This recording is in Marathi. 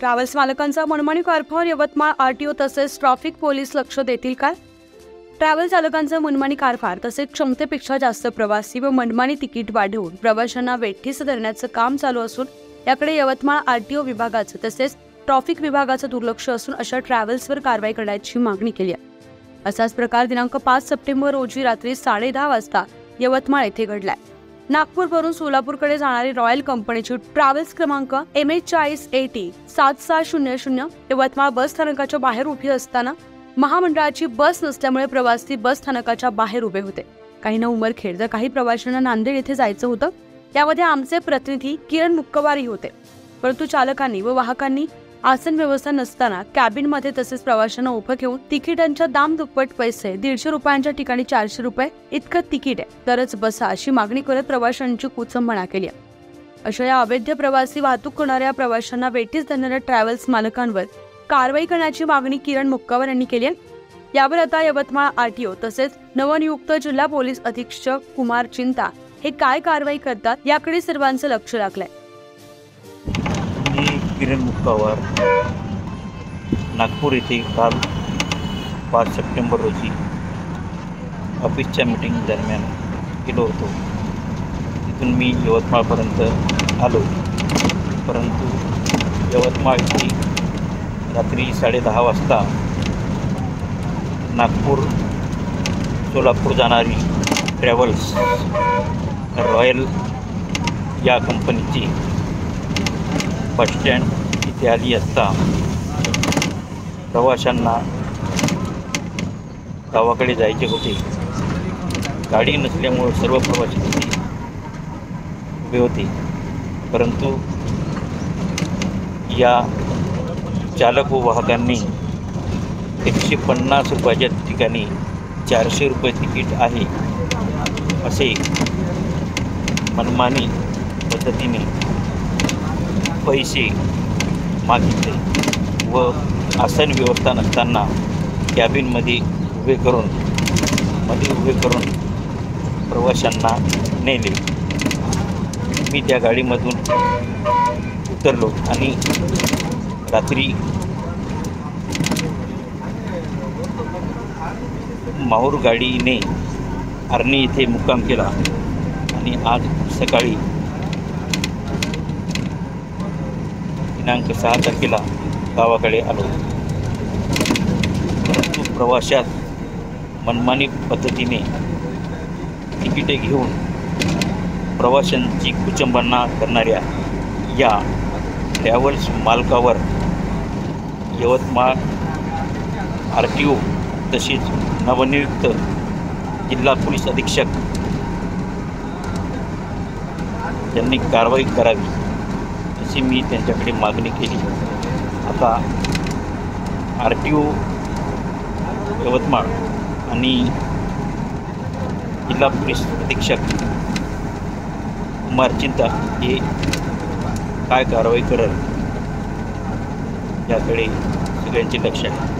ट्रॅव्हल्स मालकांचा मनमानी कारभार यवतमाळ आरटीओ तसेच ट्रॅफिक पोलीस लक्ष देतील काय? ट्रॅव्हल चालकांचा मनमानी कारभार तसेच क्षमतेपेक्षा जास्त प्रवासी व मनमानी तिकीट वाढवून प्रवाशांना वेठीस धरण्याचं काम चालू असून याकडे यवतमाळ आरटीओ विभागाचं तसेच ट्रॅफिक विभागाचं दुर्लक्ष असून अशा ट्रॅव्हल्सवर कारवाई करण्याची मागणी केली आहे। असाच प्रकार दिनांक 5 सप्टेंबर रोजी रात्री 10:30 वाजता यवतमाळ येथे घडलाय। नागपूरवरून सोलापूरकडे जाणारी रॉयल कंपनीची ट्रॅव्हल्स क्रमांक MH40AT 7600 यवतमाळ बस स्थानकाच्या बाहेर उभी असताना महामंडळाची बस नसल्यामुळे प्रवासी बस स्थानकाच्या बाहेर उभे होते। काहींना उमरखेड तर काही प्रवाशांना नांदेड येथे जायचं होतं। यामध्ये आमचे प्रतिनिधी किरण मुक्कवारी होते, परंतु चालकांनी व वाहकांनी आसन व्यवस्था नसताना कॅबिनमध्ये तसेच प्रवाशांना उभं घेऊन तिकिटांच्या दाम दुप्पट पैसे 150 रुपयांच्या ठिकाणी 400 रुपये इतकं तिकीट आहे तरच बसा अशी मागणी करत प्रवाशांची कुचंबणा केली आहे। अशा या अवैध प्रवासी वाहतूक करणाऱ्या प्रवाशांना वेठीस धरणाऱ्या ट्रॅव्हल्स मालकांवर कारवाई करण्याची मागणी किरण मुक्कावर यांनी केली आहे। यावर आता यवतमाळ आरटीओ तसेच नवनियुक्त जिल्हा पोलीस अधीक्षक कुमार चिंता हे काय कारवाई करतात याकडे सर्वांचं लक्ष लागलंय। किरण मुक्कावर नागपूर येथे काल 5 सप्टेंबर रोजी ऑफिसच्या मीटिंग दरम्यान गेलो होतो। तिथून मी यवतमाळपर्यंत आलो, परंतु यवतमाळ येथे रात्री 10:30 वाजता नागपूर सोलापूर जाणारी ट्रॅव्हल्स रॉयल या कंपनीची बस स्टँड इथे आली असता प्रवाशांना गावाकडे जायचे होते। गाडी नसल्यामुळे सर्व प्रवासी तिथे उभे होते, परंतु या चालक व वाहकांनी 150 रुपयाच्या ठिकाणी 400 रुपये तिकीट आहे असे मनमानी पद्धतीने पैसे मागितले व आसन व्यवस्था नसताना कॅबिनमध्ये उभे करून प्रवाशांना नेले। मी त्या गाडीमधून उतरलो आणि रात्री माहूर गाडीने आर्णी येथे मुक्काम केला आणि आज सकाळी दिनांक 6 तारखेला गावाकडे आलो, परंतु प्रवाशात मनमानी पद्धतीने तिकिटे घेऊन प्रवाशांची कुचंबना करणाऱ्या या ट्रॅव्हल्स मालकावर यवतमाळ आरटीओ तसेच नवनियुक्त जिल्हा पोलीस अधीक्षक यांनी कारवाई करावी अशी मी त्यांच्याकडे मागणी केली। आता आरटीओ यवतमाळ आणि जिल्हा पोलीस अधीक्षक कुमार चिंता हे काय कारवाई करेल याकडे सगळ्यांचे लक्ष आहे।